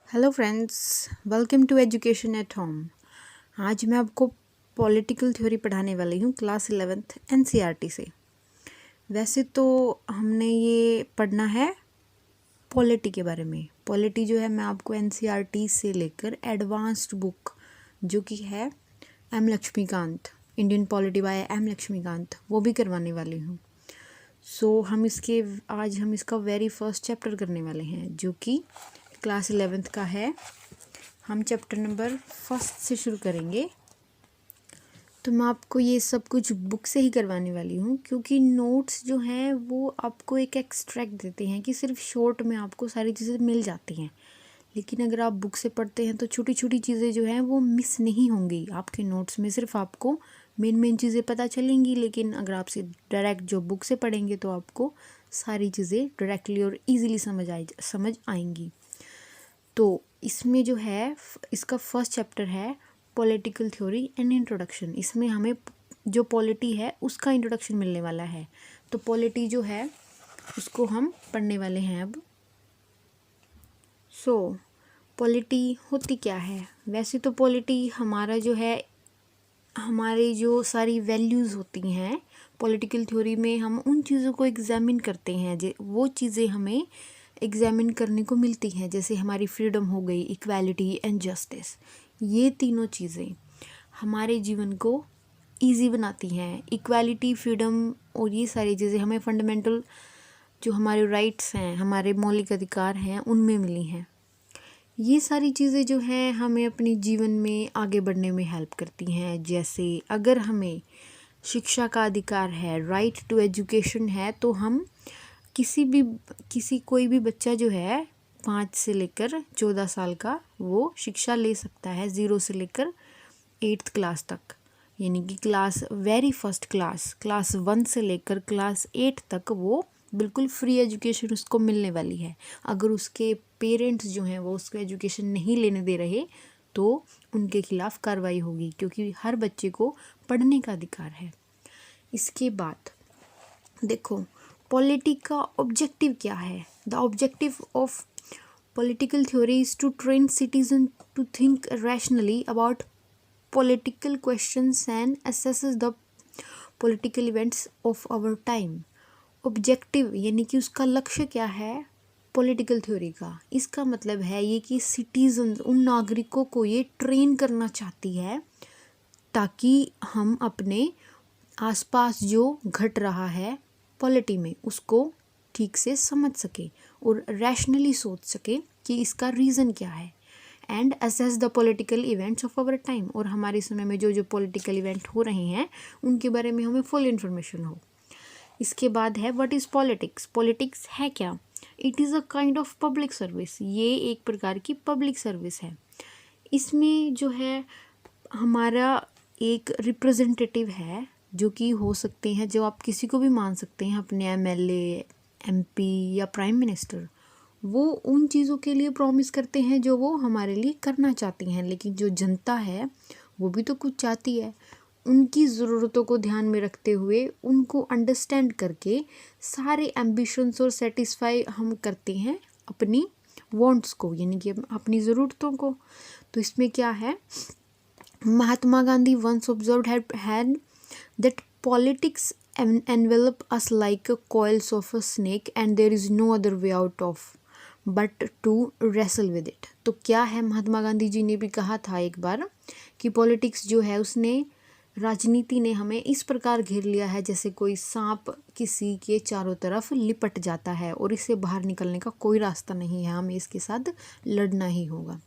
Hello friends, welcome to education at home. आज मैं आपको पॉलिटिकल थ्योरी पढ़ाने वाली हूँ क्लास 11th एनसीईआरटी से। वैसे तो हमने ये पढ़ना है पॉलिटी के बारे में। पॉलिटी जो है मैं आपको एनसीईआरटी से लेकर एडवांस्ड बुक जो कि है M Lakshmikant, Indian polity by M Lakshmikant, वो भी करवाने वाली हूँ। आज हम इसका वेरी फर्स्ट चैप्टर करने वाले हैं जो कि क्लास 11th का है। हम चैप्टर नंबर फर्स्ट से शुरू करेंगे। तो मैं आपको ये सब कुछ बुक से ही करवाने वाली हूँ क्योंकि नोट्स जो हैं वो आपको एक एक्सट्रैक्ट देते हैं कि सिर्फ शॉर्ट में आपको सारी चीज़ें मिल जाती हैं, लेकिन अगर आप बुक से पढ़ते हैं तो छोटी छोटी चीज़ें जो हैं वो मिस नहीं होंगी आपके नोट्स में। सिर्फ आपको मेन चीज़ें पता चलेंगी, लेकिन अगर आप से डायरेक्ट जो बुक से पढ़ेंगे तो आपको सारी चीज़ें डायरेक्टली और ईजिली समझ आएंगी। तो इसमें जो है इसका फर्स्ट चैप्टर है पॉलिटिकल थ्योरी एंड इंट्रोडक्शन। इसमें हमें जो पॉलिटी है उसका इंट्रोडक्शन मिलने वाला है। तो पॉलिटी जो है उसको हम पढ़ने वाले हैं अब। पॉलिटी होती क्या है? वैसे तो पॉलिटी हमारा जो है, हमारी जो सारी वैल्यूज़ होती हैं पॉलिटिकल थ्योरी में, हम उन चीज़ों को एग्जामिन करते हैं। वो चीज़ें हमें एग्जामिन करने को मिलती हैं, जैसे हमारी फ्रीडम हो गई, इक्वालिटी एंड जस्टिस। ये तीनों चीज़ें हमारे जीवन को इजी बनाती हैं। इक्वालिटी, फ्रीडम और ये सारी चीज़ें हमें फंडामेंटल जो हमारे राइट्स हैं, हमारे मौलिक अधिकार हैं, उनमें मिली हैं। ये सारी चीज़ें जो हैं हमें अपने जीवन में आगे बढ़ने में हेल्प करती हैं। जैसे अगर हमें शिक्षा का अधिकार है, राइट टू एजुकेशन है, तो हम कोई भी बच्चा जो है 5 से लेकर 14 साल का वो शिक्षा ले सकता है, 0 से लेकर 8th क्लास तक। यानी कि वेरी फर्स्ट क्लास 1 से लेकर क्लास 8 तक वो बिल्कुल फ्री एजुकेशन उसको मिलने वाली है। अगर उसके पेरेंट्स जो हैं वो उसको एजुकेशन नहीं लेने दे रहे तो उनके खिलाफ कार्रवाई होगी, क्योंकि हर बच्चे को पढ़ने का अधिकार है। इसके बाद देखो पॉलिटी का ऑब्जेक्टिव क्या है। The objective of political theory is to train citizen to think rationally about political questions and assesses the political events of our time. Objective यानी कि उसका लक्ष्य क्या है पॉलिटिकल थ्योरी का। इसका मतलब है ये कि सिटीजन, उन नागरिकों को ये ट्रेन करना चाहती है ताकि हम अपने आसपास जो घट रहा है पॉलिटी में उसको ठीक से समझ सके और रैशनली सोच सके कि इसका रीज़न क्या है। And assess the political events of our time, और हमारे समय में जो पॉलिटिकल इवेंट हो रहे हैं उनके बारे में हमें फुल इन्फॉर्मेशन हो। इसके बाद है व्हाट इज़ पॉलिटिक्स। पॉलिटिक्स है क्या? It is a kind of public service. ये एक प्रकार की पब्लिक सर्विस है। इसमें जो है हमारा एक रिप्रेजेंटेटिव है जो कि हो सकते हैं, जो आप किसी को भी मान सकते हैं, अपने एमएलए, एमपी या प्राइम मिनिस्टर। वो उन चीज़ों के लिए प्रॉमिस करते हैं जो वो हमारे लिए करना चाहती हैं, लेकिन जो जनता है वो भी तो कुछ चाहती है। उनकी ज़रूरतों को ध्यान में रखते हुए उनको अंडरस्टैंड करके सारे एम्बिशंस और सेटिस्फाई हम करते हैं अपनी वांट्स को, यानी कि अपनी ज़रूरतों को। तो इसमें क्या है, Mahatma Gandhi once observed had that politics envelop us like coils of a snake and there is no other way out of but to wrestle with it। तो क्या है, महात्मा गांधी जी ने भी कहा था एक बार कि पॉलिटिक्स जो है उसने, राजनीति ने हमें इस प्रकार घेर लिया है जैसे कोई सांप किसी के चारों तरफ लिपट जाता है और इससे बाहर निकलने का कोई रास्ता नहीं है, हमें इसके साथ लड़ना ही होगा।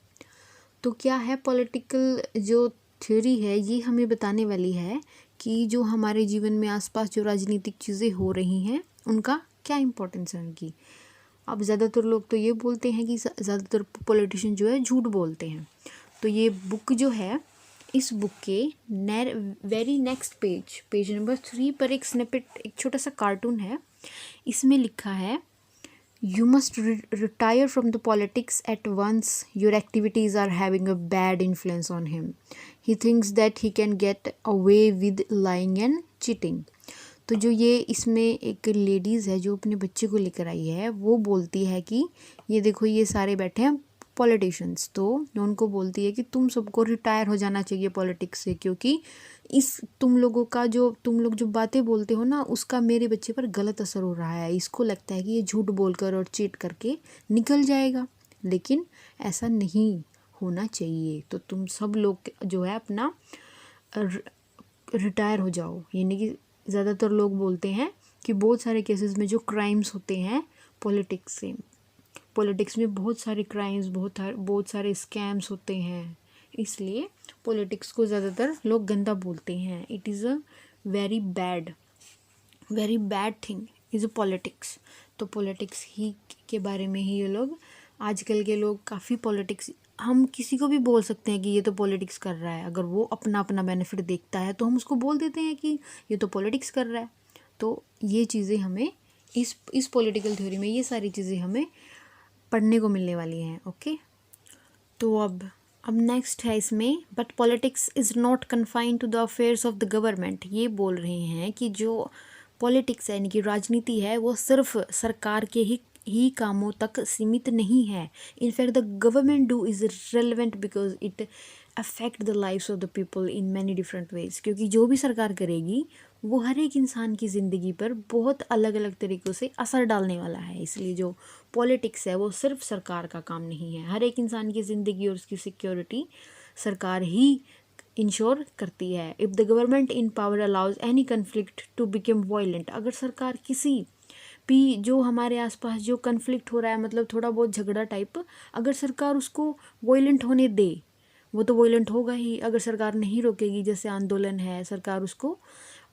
तो क्या है, पॉलिटिकल जो थ्योरी है ये हमें बताने वाली है कि जो हमारे जीवन में आसपास जो राजनीतिक चीज़ें हो रही हैं उनका क्या इम्पोर्टेंस है उनकी। अब ज़्यादातर लोग तो ये बोलते हैं कि ज़्यादातर पॉलिटिशियन जो है झूठ बोलते हैं। तो ये बुक जो है, इस बुक के वेरी नेक्स्ट पेज नंबर 3 पर एक स्निपेट, एक छोटा सा कार्टून है। इसमें लिखा है, You must retire from the politics at once. Your activities are having a bad influence on him. He thinks that he can get away with lying and cheating. तो जो ये इसमें एक लेडीज़ है जो अपने बच्चे को लेकर आई है, वो बोलती है कि ये देखो ये सारे बैठे हैं पॉलिटिशियंस, तो मैं उनको बोलती है कि तुम सबको रिटायर हो जाना चाहिए पॉलिटिक्स से, क्योंकि तुम लोग जो बातें बोलते हो ना, उसका मेरे बच्चे पर गलत असर हो रहा है। इसको लगता है कि ये झूठ बोलकर और चीट करके निकल जाएगा, लेकिन ऐसा नहीं होना चाहिए। तो तुम सब लोग जो है अपना रिटायर हो जाओ। यानी कि ज़्यादातर लोग बोलते हैं कि बहुत सारे केसेस में जो क्राइम्स होते हैं पॉलिटिक्स में बहुत सारे क्राइम्स, बहुत सारे स्कैम्स होते हैं, इसलिए पॉलिटिक्स को ज़्यादातर लोग गंदा बोलते हैं। It is a very bad thing is a politics. तो पॉलिटिक्स ही के बारे में ही ये लोग, आजकल के लोग काफ़ी पॉलिटिक्स, हम किसी को भी बोल सकते हैं कि ये तो पॉलिटिक्स कर रहा है। अगर वो अपना अपना बेनिफिट देखता है तो हम उसको बोल देते हैं कि ये तो पॉलिटिक्स कर रहा है। तो ये चीज़ें हमें इस पॉलिटिकल थ्योरी में ये सारी चीज़ें हमें पढ़ने को मिलने वाली हैं। ओके, तो अब नेक्स्ट है इसमें, but politics is not confined to the affairs of the government. ये बोल रहे हैं कि जो पॉलिटिक्स है यानी कि राजनीति है, वो सिर्फ सरकार के ही कामों तक सीमित नहीं है। In fact the government do is relevant because it affect the lives of the people in many different ways. क्योंकि जो भी सरकार करेगी वो हर एक इंसान की ज़िंदगी पर बहुत अलग अलग तरीक़ों से असर डालने वाला है। इसलिए जो पॉलिटिक्स है वो सिर्फ सरकार का काम नहीं है। हर एक इंसान की ज़िंदगी और उसकी सिक्योरिटी सरकार ही इंश्योर करती है। If the government in power allows any conflict to become violent, अगर सरकार किसी भी जो हमारे आसपास जो कन्फ्लिक्ट हो रहा है, मतलब थोड़ा बहुत झगड़ा टाइप, अगर सरकार उसको वायलेंट होने दे, वो तो वायलेंट होगा ही। अगर सरकार नहीं रोकेगी, जैसे आंदोलन है, सरकार उसको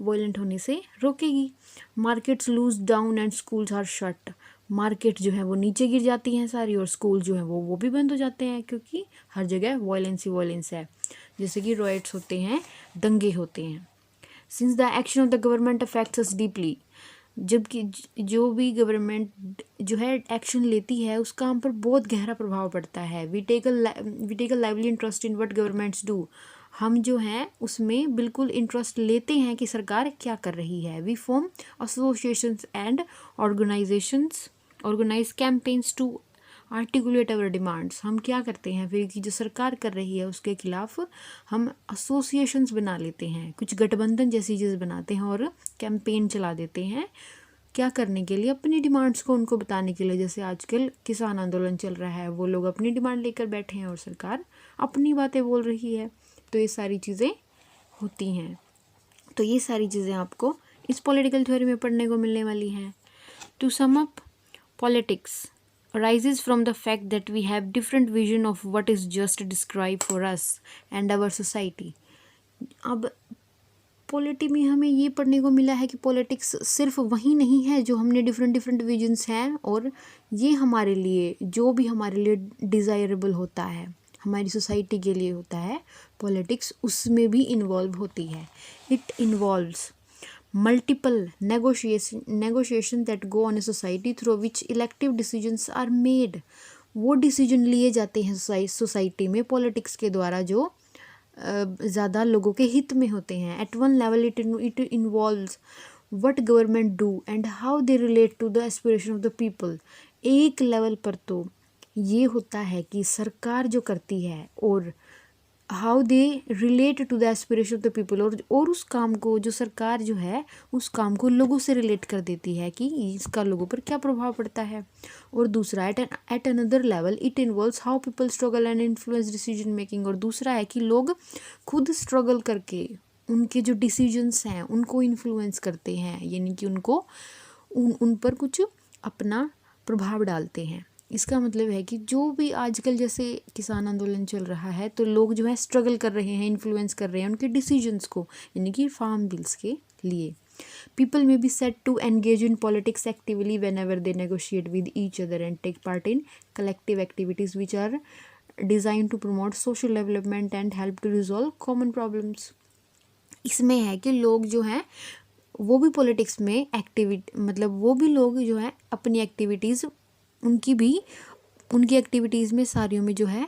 वायलेंट होने से रोकेगी। Markets lose down and schools are shut, market जो है वो नीचे गिर जाती हैं सारी, और स्कूल जो है वो भी बंद हो जाते हैं, क्योंकि हर जगह वायलेंस ही वायलेंस है। जैसे कि रॉयट्स होते हैं, दंगे होते हैं। Since the action of the government affects us deeply, जबकि जो भी गवर्नमेंट जो है एक्शन लेती है उसका हम पर बहुत गहरा प्रभाव पड़ता है। We take a lively interest in what governments do, हम जो हैं उसमें बिल्कुल इंटरेस्ट लेते हैं कि सरकार क्या कर रही है। We form associations and organise campaigns to articulate our demands, हम क्या करते हैं फिर कि जो सरकार कर रही है उसके खिलाफ हम एसोसिएशंस बना लेते हैं, कुछ गठबंधन जैसी चीज़ बनाते हैं और कैंपेन चला देते हैं। क्या करने के लिए? अपनी डिमांड्स को उनको बताने के लिए। जैसे आजकल किसान आंदोलन चल रहा है, वो लोग अपनी डिमांड लेकर बैठे हैं और सरकार अपनी बातें बोल रही है। तो ये सारी चीज़ें होती हैं। तो ये सारी चीज़ें आपको इस पॉलिटिकल थ्योरी में पढ़ने को मिलने वाली हैं। To sum up, politics arises from the fact that we have different vision of what is just described for us and our society. अब पॉलिटी में हमें ये पढ़ने को मिला है कि पॉलिटिक्स सिर्फ वही नहीं है जो हमने डिफरेंट विजन्स हैं, और ये हमारे लिए जो भी हमारे लिए डिज़ायरेबल होता है, हमारी सोसाइटी के लिए होता है, पॉलिटिक्स उसमें भी इन्वॉल्व होती है। It involves multiple negotiation that go on a society through which elective decisions are made. वो डिसीजन लिए जाते हैं सोसाइटी में पॉलिटिक्स के द्वारा जो ज़्यादा लोगों के हित में होते हैं। At one level it involves what government do and how they relate to the aspiration of the people. एक लेवल पर तो ये होता है कि सरकार जो करती है और how they relate to the aspiration of the people, और उस काम को जो सरकार जो है उस काम को लोगों से रिलेट कर देती है कि इसका लोगों पर क्या प्रभाव पड़ता है। और दूसरा at another level it involves how people struggle and influence decision making, और दूसरा है कि लोग खुद स्ट्रगल करके उनके जो डिसीजंस हैं उनको इन्फ्लुएंस करते हैं, यानी कि उनको उन पर कुछ अपना प्रभाव डालते हैं। इसका मतलब है कि जो भी आजकल जैसे किसान आंदोलन चल रहा है, तो लोग जो है स्ट्रगल कर रहे हैं, इन्फ्लुएंस कर रहे हैं उनके डिसीजंस को, यानी कि फार्म बिल्स के लिए। People may be set to engage in politics actively whenever they negotiate with each other and take part in collective activities which are design to promote social development and help to resolve common problems. इसमें है कि लोग जो हैं वो भी politics में मतलब वो भी लोग जो है अपनी एक्टिविटीज़ उनकी एक्टिविटीज़ में सारियों में जो है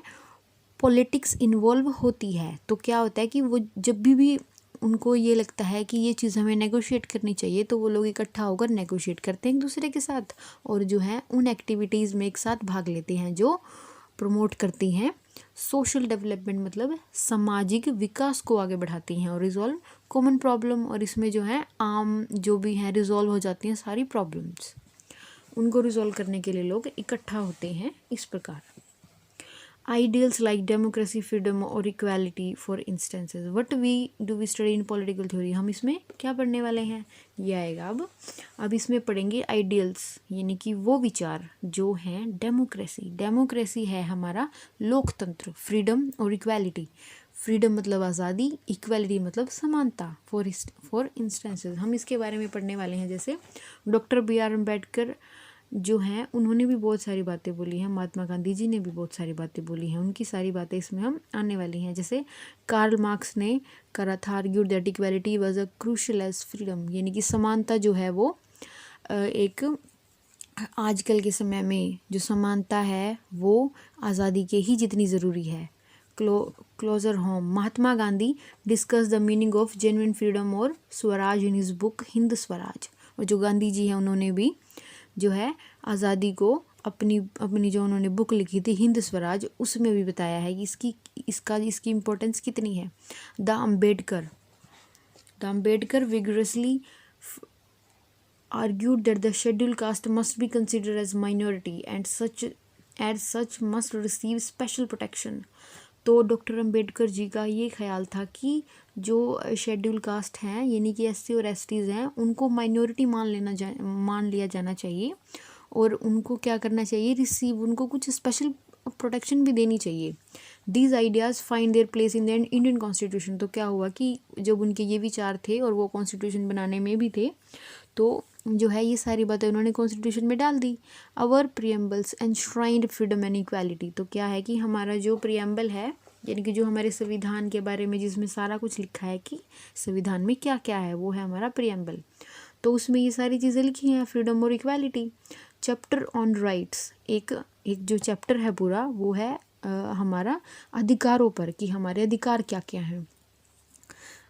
पॉलिटिक्स इन्वॉल्व होती है। तो क्या होता है कि वो जब भी उनको ये लगता है कि ये चीज़ हमें नेगोशिएट करनी चाहिए, तो वो लोग इकट्ठा होकर नेगोशिएट करते हैं एक दूसरे के साथ, और जो है उन एक्टिविटीज़ में एक साथ भाग लेते हैं जो प्रमोट करती हैं सोशल डेवलपमेंट, मतलब सामाजिक विकास को आगे बढ़ाती हैं, और रिजॉल्व कॉमन प्रॉब्लम, और इसमें जो है आम जो भी हैं रिजॉल्व हो जाती हैं सारी प्रॉब्लम्स, उनको रिजॉल्व करने के लिए लोग इकट्ठा होते हैं इस प्रकार। आइडियल्स लाइक डेमोक्रेसी, फ्रीडम और equality for instances, what we study in political theory, हम इसमें क्या पढ़ने वाले हैं, ये आएगा अब इसमें पढ़ेंगे आइडियल्स, यानी कि वो विचार जो हैं डेमोक्रेसी है हमारा लोकतंत्र, फ्रीडम और इक्वालिटी, फ्रीडम मतलब आज़ादी, इक्वालिटी मतलब समानता, फॉर इंस्टेंसेस हम इसके बारे में पढ़ने वाले हैं। जैसे डॉक्टर B.R. अम्बेडकर जो हैं उन्होंने भी बहुत सारी बातें बोली हैं, महात्मा गांधी जी ने भी बहुत सारी बातें बोली हैं, उनकी सारी बातें इसमें हम आने वाली हैं। जैसे कार्ल मार्क्स ने करा था, argued that equality was a crucial as freedom, यानी कि समानता जो है वो एक आजकल के समय में जो समानता है वो आज़ादी के ही जितनी ज़रूरी है। Closer home, Mahatma Gandhi discuss the meaning of genuine freedom और swaraj in his book Hind Swaraj, और जो गांधी जी हैं उन्होंने भी जो है आज़ादी को अपनी जो उन्होंने बुक लिखी थी हिंद स्वराज, उसमें भी बताया है कि इसकी इम्पोर्टेंस कितनी है। The Ambedkar vigorously argued that the scheduled caste must be considered as minority and such must receive special protection। तो डॉक्टर अम्बेडकर जी का ये ख्याल था कि जो शेड्यूल कास्ट हैं यानी कि SC और STs हैं उनको माइनॉरिटी मान लिया जाना चाहिए, और उनको क्या करना चाहिए, उनको कुछ स्पेशल प्रोटेक्शन भी देनी चाहिए। These ideas find their place in the Indian constitution. तो क्या हुआ कि जब उनके ये विचार थे और वो कॉन्स्टिट्यूशन बनाने में भी थे, तो जो है ये सारी बातें उन्होंने कॉन्स्टिट्यूशन में डाल दी। अवर प्रियम्बल्स एनश्राइंड फ्रीडम एंड इक्वालिटी, तो क्या है कि हमारा जो प्रियम्बल है यानी कि जो हमारे संविधान के बारे में जिसमें सारा कुछ लिखा है कि संविधान में क्या क्या है, वो है हमारा प्रियम्बल। तो उसमें ये सारी चीज़ें लिखी हैं, फ्रीडम और इक्वालिटी। चैप्टर ऑन राइट्स, एक जो चैप्टर है पूरा वो है हमारा अधिकारों पर, कि हमारे अधिकार क्या क्या हैं।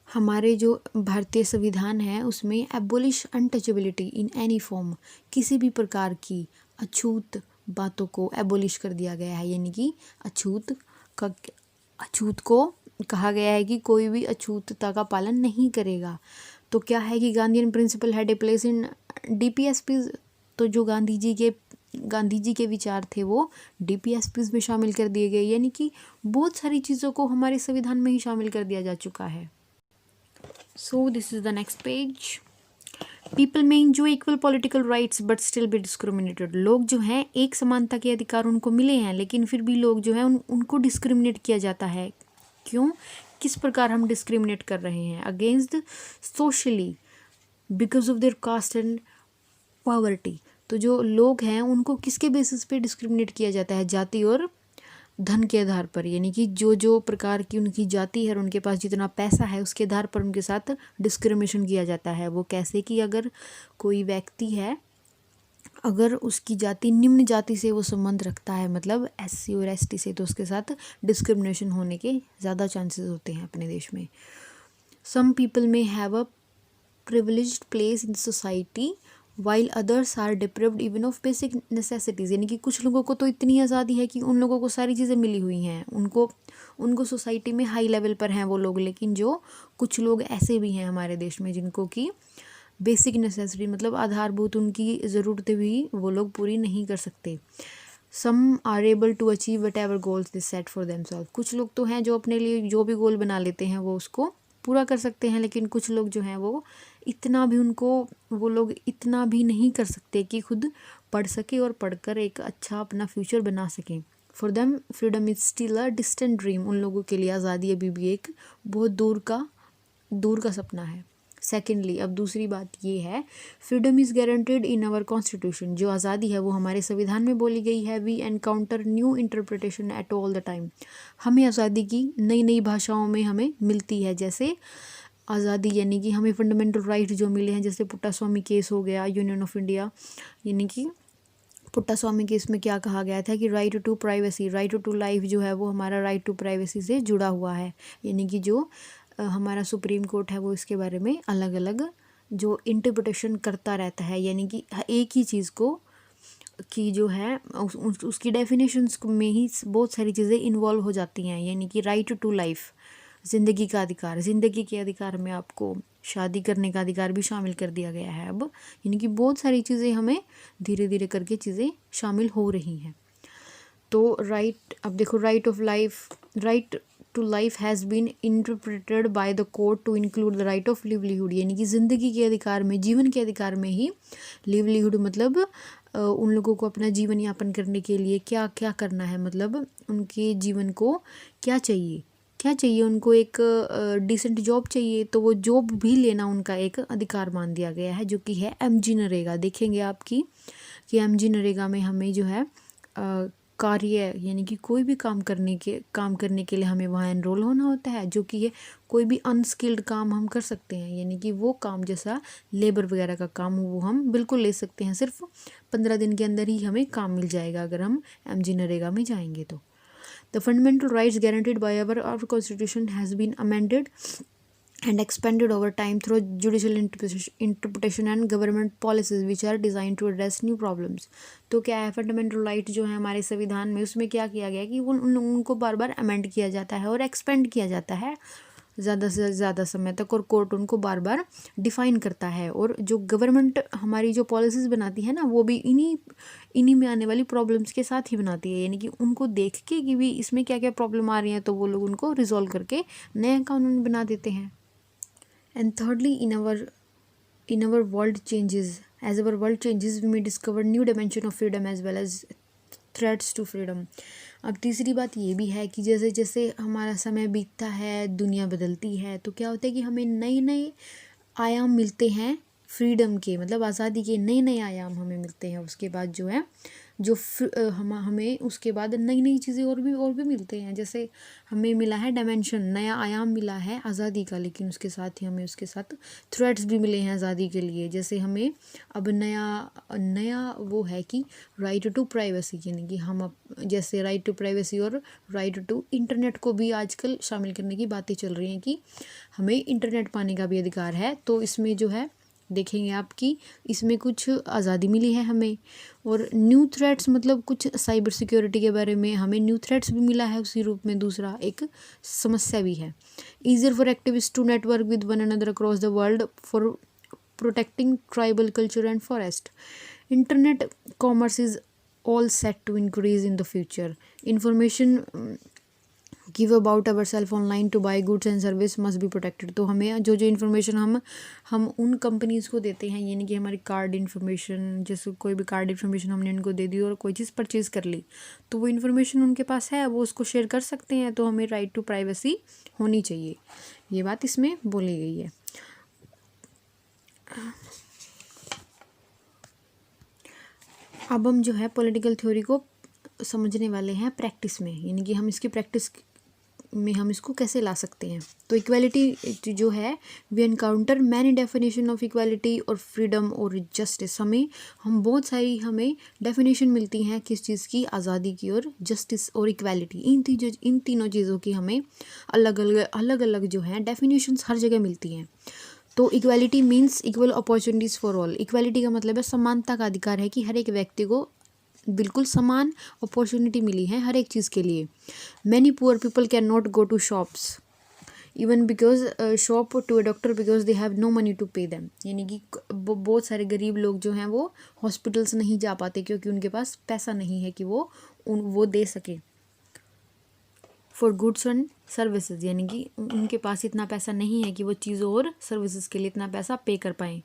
हमारे जो भारतीय संविधान है उसमें abolish untouchability in any form, किसी भी प्रकार की अछूत बातों को एबोलिश कर दिया गया है, यानी कि अछूत को कहा गया है कि कोई भी अछूतता का पालन नहीं करेगा। तो क्या है कि Gandhian principle had a place in DPSPs, तो जो गांधी जी के विचार थे वो DPSPs में शामिल कर दिए गए, यानी कि बहुत सारी चीज़ों को हमारे संविधान में ही शामिल कर दिया जा चुका है। So this is the next page. People में enjoy equal political rights but still be discriminated, लोग जो हैं एक समानता के अधिकार उनको मिले हैं लेकिन फिर भी लोग जो हैं उनको डिस्क्रिमिनेट किया जाता है। क्यों, किस प्रकार हम डिस्क्रिमिनेट कर रहे हैं? Against socially because of their caste and poverty, तो जो लोग हैं उनको किसके बेसिस पे डिस्क्रिमिनेट किया जाता है? जाति और धन के आधार पर, यानी कि जो प्रकार की उनकी जाति है और उनके पास जितना पैसा है उसके आधार पर उनके साथ डिस्क्रिमिनेशन किया जाता है। वो कैसे कि अगर कोई व्यक्ति है, अगर उसकी जाति निम्न जाति से वो संबंध रखता है, मतलब SC और ST से, तो उसके साथ डिस्क्रिमिनेशन होने के ज़्यादा चांसेस होते हैं अपने देश में। Some people may have a privileged place in society while others are deprived even of basic necessities, यानी कि कुछ लोगों को तो इतनी आज़ादी है कि उन लोगों को सारी चीज़ें मिली हुई हैं, उनको सोसाइटी में हाई लेवल पर हैं वो लोग, लेकिन जो कुछ लोग ऐसे भी हैं हमारे देश में जिनको कि बेसिक नेसेसिटी मतलब आधारभूत उनकी ज़रूरतें भी वो लोग पूरी नहीं कर सकते। Some are able to achieve whatever goals they set for themselves, कुछ लोग तो हैं जो अपने लिए जो भी गोल बना लेते हैं वो उसको पूरा कर सकते हैं, लेकिन कुछ लोग जो हैं वो इतना भी नहीं कर सकते कि खुद पढ़ सके और पढ़कर एक अच्छा अपना फ्यूचर बना सकें। For them freedom is still a distant dream, उन लोगों के लिए आज़ादी अभी भी एक बहुत दूर का सपना है। सेकेंडली, अब दूसरी बात ये है, freedom is guaranteed in our constitution, जो आज़ादी है वो हमारे संविधान में बोली गई है। We encounter new interpretation at all the time, हमें आज़ादी की नई भाषाओं में हमें मिलती है। जैसे आज़ादी यानी कि हमें फंडामेंटल राइट जो मिले हैं, जैसे पुट्टास्वामी केस हो गया, यूनियन ऑफ इंडिया, यानी कि पुट्टास्वामी केस में क्या कहा गया था कि right to privacy, right to life जो है वो हमारा राइट टू प्राइवेसी से जुड़ा हुआ है, यानी कि जो हमारा सुप्रीम कोर्ट है वो इसके बारे में अलग अलग जो इंटरप्रिटेशन करता रहता है, यानी कि एक ही चीज़ को की जो है उसकी डेफिनेशंस में ही बहुत सारी चीज़ें इन्वॉल्व हो जाती हैं, यानी कि राइट टू लाइफ, ज़िंदगी का अधिकार। ज़िंदगी के अधिकार में आपको शादी करने का अधिकार भी शामिल कर दिया गया है अब, यानी कि बहुत सारी चीज़ें हमें धीरे धीरे करके चीज़ें शामिल हो रही हैं। तो राइट, अब देखो, right to life has been interpreted by the court to include the right of livelihood, यानी कि ज़िंदगी के अधिकार में, जीवन के अधिकार में ही लिवलीहुड मतलब उन लोगों को अपना जीवन यापन करने के लिए क्या क्या करना है, मतलब उनके जीवन को क्या चाहिए उनको, एक डिसेंट जॉब चाहिए, तो वो जॉब भी लेना उनका एक अधिकार मान दिया गया है, जो कि है एमजी नरेगा। देखेंगे आपकी कि एमजी नरेगा में हमें जो है कार्य, यानी कि कोई भी काम करने के लिए हमें वहाँ एनरोल होना होता है, जो कि है कोई भी अनस्किल्ड काम हम कर सकते हैं, यानी कि वो काम जैसा लेबर वगैरह का काम वो हम बिल्कुल ले सकते हैं। सिर्फ 15 दिन के अंदर ही हमें काम मिल जाएगा अगर हम एमजी नरेगा में जाएंगे तो। The fundamental rights guaranteed by our constitution has been amended and expanded over time through judicial interpretation and government policies which are designed to address new problems। तो क्या है, फंडामेंटल राइट जो है हमारे संविधान में, उसमें क्या किया गया है कि उनको बार बार अमेंड किया जाता है और एक्सपेंड किया जाता है ज़्यादा से ज़्यादा समय तक, और कोर्ट उनको बार बार डिफ़ाइन करता है। और जो गवर्नमेंट हमारी जो पॉलिसीज़ बनाती है ना, वो भी इन्हीं में आने वाली प्रॉब्लम्स के साथ ही बनाती है, यानी कि उनको देख के कि भी इसमें क्या क्या प्रॉब्लम आ रही हैं, तो वो लोग उनको रिजॉल्व करके नया कानून बना देते हैं। And thirdly, in our world changes, as our world changes we may discover new dimension of freedom as well as threats to freedom। अब तीसरी बात ये भी है कि जैसे जैसे हमारा समय बीतता है, दुनिया बदलती है, तो क्या होता है कि हमें नए नए आयाम मिलते हैं फ्रीडम के, मतलब आज़ादी के नए नए आयाम हमें मिलते हैं। उसके बाद जो है हमें उसके बाद नई नई चीज़ें और भी मिलते हैं। जैसे हमें मिला है डायमेंशन, नया आयाम मिला है आज़ादी का, लेकिन उसके साथ ही हमें उसके साथ थ्रेट्स भी मिले हैं आज़ादी के लिए। जैसे हमें अब नया वो है कि राइट टू प्राइवेसी, यानी कि हम जैसे राइट टू प्राइवेसी और राइट टू इंटरनेट को भी आजकल शामिल करने की बातें चल रही हैं कि हमें इंटरनेट पाने का भी अधिकार है। तो इसमें जो है देखेंगे आपकी इसमें कुछ आज़ादी मिली है हमें। और न्यू थ्रेट्स मतलब कुछ साइबर सिक्योरिटी के बारे में हमें न्यू थ्रेट्स भी मिला है उसी रूप में, दूसरा एक समस्या भी है। Easier for activist to network with one another across the world for protecting tribal culture and forest. Internet commerce is all set to increase in the future. Information give about our self online to buy goods and service must be protected. तो हमें जो information हम उन companies को देते हैं, यानी कि हमारी कार्ड इन्फॉर्मेशन, जैसे कोई भी कार्ड इन्फॉर्मेशन हमने उनको दे दी और कोई चीज़ परचेज़ कर ली, तो वो इन्फॉर्मेशन उनके पास है, वो उसको शेयर कर सकते हैं। तो हमें राइट टू प्राइवेसी होनी चाहिए, ये बात इसमें बोली गई है। अब हम जो है पॉलिटिकल थ्योरी को समझने वाले हैं प्रैक्टिस में, यानी कि हम इसकी प्रैक्टिस में हम इसको कैसे ला सकते हैं। तो इक्वालिटी जो है, we encounter many definition of equality और फ्रीडम और जस्टिस। हम बहुत सारी हमें डेफिनेशन मिलती हैं किस चीज़ की, आज़ादी की और जस्टिस और इक्वालिटी। इन तीनों चीज़ों की हमें अलग अलग जो हैं डेफिनेशंस हर जगह मिलती हैं। तो equality means equal opportunities for all. Equality का मतलब है समानता का अधिकार है कि हर एक व्यक्ति को बिल्कुल समान अपॉर्चुनिटी मिली है हर एक चीज़ के लिए। Many poor people can not go to shops even because shop to a doctor because they have no money to pay them. यानी कि बहुत सारे गरीब लोग जो हैं वो हॉस्पिटल्स नहीं जा पाते क्योंकि उनके पास पैसा नहीं है कि वो दे सके फॉर गुड्स एंड सर्विसेज, यानी कि उनके पास इतना पैसा नहीं है कि वो चीज़ों और सर्विसेज के लिए इतना पैसा पे कर पाएँ।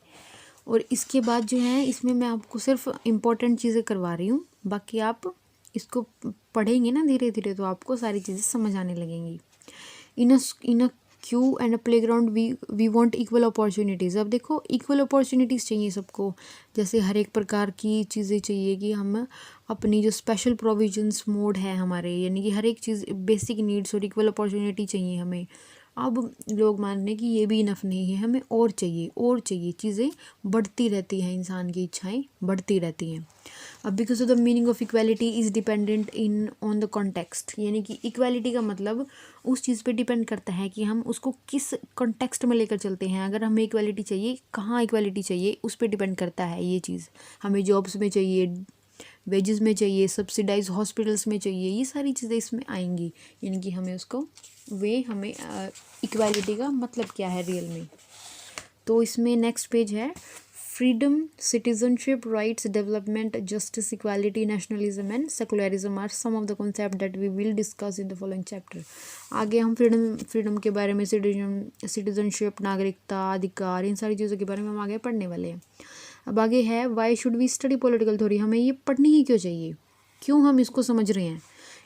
और इसके बाद जो है इसमें मैं आपको सिर्फ इम्पोर्टेंट चीज़ें करवा रही हूँ, बाकी आप इसको पढ़ेंगे ना धीरे धीरे तो आपको सारी चीज़ें समझ आने लगेंगी। In a queue and a playground we want equal opportunities. अब देखो, इक्वल अपॉर्चुनिटीज़ चाहिए सबको, जैसे हर एक प्रकार की चीज़ें चाहिए कि हम अपनी जो स्पेशल प्रोविजंस मोड है हमारे, यानी कि हर एक चीज़ बेसिक नीड्स और इक्वल अपॉर्चुनिटी चाहिए हमें। अब लोग मान रहे हैं कि ये भी इनफ नहीं है, हमें और चाहिए चीज़ें बढ़ती रहती हैं, इंसान की इच्छाएं बढ़ती रहती हैं। अब because of the meaning of equality is dependent on the context, यानी कि इक्वालिटी का मतलब उस चीज़ पे डिपेंड करता है कि हम उसको किस कॉन्टेक्स्ट में लेकर चलते हैं। अगर हमें इक्वालिटी चाहिए, कहाँ इक्वालिटी चाहिए, उस पर डिपेंड करता है ये चीज़। हमें जॉब्स में चाहिए, वेजेस में चाहिए, सब्सिडाइज हॉस्पिटल्स में चाहिए, ये सारी चीज़ें इसमें आएंगी। यानी कि हमें उसको हमें इक्वालिटी का मतलब क्या है रियल में। तो इसमें नेक्स्ट पेज है freedom, citizenship, rights, development, justice, equality, nationalism and secularism are some of the concept that we will discuss in the following chapter. आगे हम फ्रीडम के बारे में, सिटीजनशिप, नागरिकता, अधिकार, इन सारी चीज़ों के बारे में हम आगे पढ़ने वाले हैं। अब आगे है why should we study political theory, हमें ये पढ़नी ही क्यों चाहिए, क्यों हम इसको समझ रहे हैं।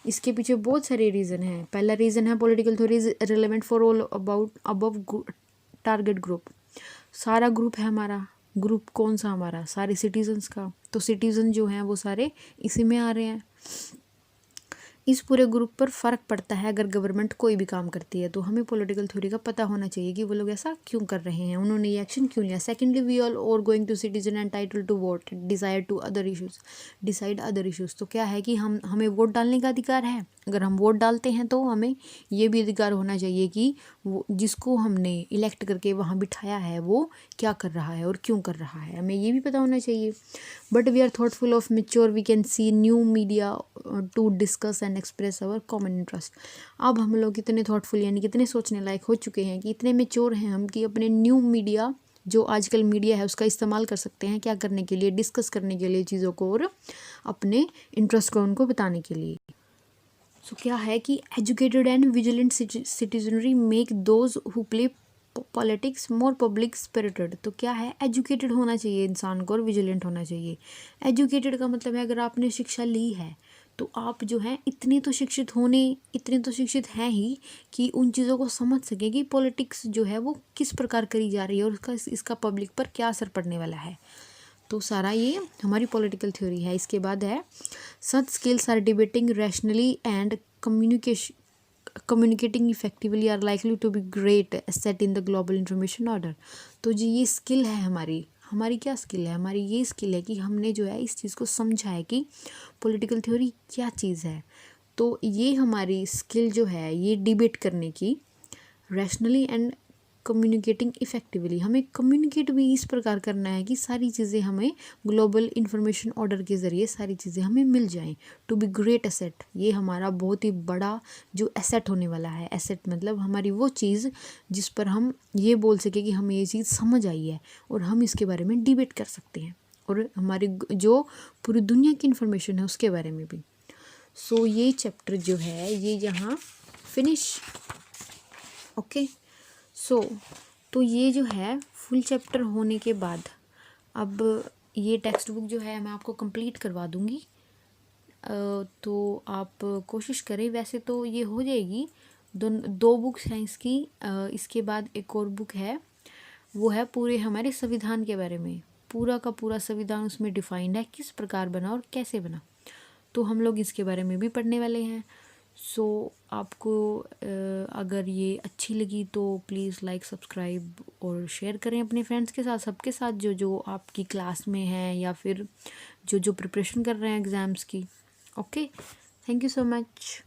इसके पीछे बहुत सारे रीज़न हैं। पहला रीज़न है political theory is relevant for all about above target group. सारा ग्रुप है हमारा, ग्रुप कौन सा हमारा, सारे सिटीजन्स का। तो सिटीजन जो हैं वो सारे इसी में आ रहे हैं। इस पूरे ग्रुप पर फ़र्क पड़ता है अगर गवर्नमेंट कोई भी काम करती है। तो हमें पॉलिटिकल थ्योरी का पता होना चाहिए कि वो लोग ऐसा क्यों कर रहे हैं, उन्होंने ये एक्शन क्यों लिया। Secondly, we all are going to citizen entitle to vote, decide to other issues, decide other issues. तो क्या है कि हमें वोट डालने का अधिकार है। अगर हम वोट डालते हैं तो हमें ये भी अधिकार होना चाहिए कि वो जिसको हमने इलेक्ट करके वहाँ बिठाया है वो क्या कर रहा है और क्यों कर रहा है, हमें ये भी पता होना चाहिए। But we are thoughtful of mature, we can see new media to discuss and express our common interest. अब हम लोग इतने थॉटफुल यानी कितने सोचने लायक हो चुके हैं कि इतने मेच्योर हैं हम कि अपने न्यू मीडिया जो आजकल मीडिया है उसका इस्तेमाल कर सकते हैं क्या करने के लिए, डिस्कस करने के लिए चीज़ों को और अपने इंटरेस्ट को उनको बताने के लिए। सो क्या है कि educated and vigilant citizenry make those who play politics more public spirited. तो क्या है, एजुकेटेड होना चाहिए इंसान को और विजिलेंट होना चाहिए। एजुकेटेड का मतलब है अगर आपने शिक्षा ली है तो आप जो है इतने तो शिक्षित हैं ही कि उन चीज़ों को समझ सकें कि पॉलिटिक्स जो है वो किस प्रकार करी जा रही है और इसका पब्लिक पर क्या असर पड़ने वाला है। तो सारा ये हमारी पॉलिटिकल थ्योरी है। इसके बाद है such skills are debating rationally and communicating effectively are likely to be great asset in the global information order. तो जी ये स्किल है हमारी क्या स्किल है, हमारी ये स्किल है कि हमने जो है इस चीज़ को समझा है कि पॉलिटिकल थ्योरी क्या चीज़ है। तो ये हमारी स्किल जो है ये डिबेट करने की, रैशनली एंड कम्युनिकेटिंग इफेक्टिवली, हमें कम्युनिकेट भी इस प्रकार करना है कि सारी चीज़ें हमें ग्लोबल इंफॉर्मेशन ऑर्डर के ज़रिए सारी चीज़ें हमें मिल जाएं। टू बी ग्रेट एसेट, ये हमारा बहुत ही बड़ा जो एसेट होने वाला है। एसेट मतलब हमारी वो चीज़ जिस पर हम ये बोल सके कि हमें ये चीज़ समझ आई है और हम इसके बारे में डिबेट कर सकते हैं और हमारी जो पूरी दुनिया की इन्फॉर्मेशन है उसके बारे में भी। सो ये चैप्टर जो है ये यहाँ फिनिश। ओके तो ये जो है फुल चैप्टर होने के बाद अब ये टेक्स्ट बुक जो है मैं आपको कंप्लीट करवा दूँगी। तो आप कोशिश करें, वैसे तो ये हो जाएगी, दो बुक्स हैं इसकी। इसके बाद एक और बुक है, वो है पूरे हमारे संविधान के बारे में। पूरा का पूरा संविधान उसमें डिफाइंड है, किस प्रकार बना और कैसे बना। तो हम लोग इसके बारे में भी पढ़ने वाले हैं। सो आपको अगर ये अच्छी लगी तो प्लीज़ लाइक, सब्सक्राइब और शेयर करें अपने फ्रेंड्स के साथ, सबके साथ जो जो आपकी क्लास में हैं या फिर जो जो प्रिपरेशन कर रहे हैं एग्ज़ाम्स की। Okay, thank you so much.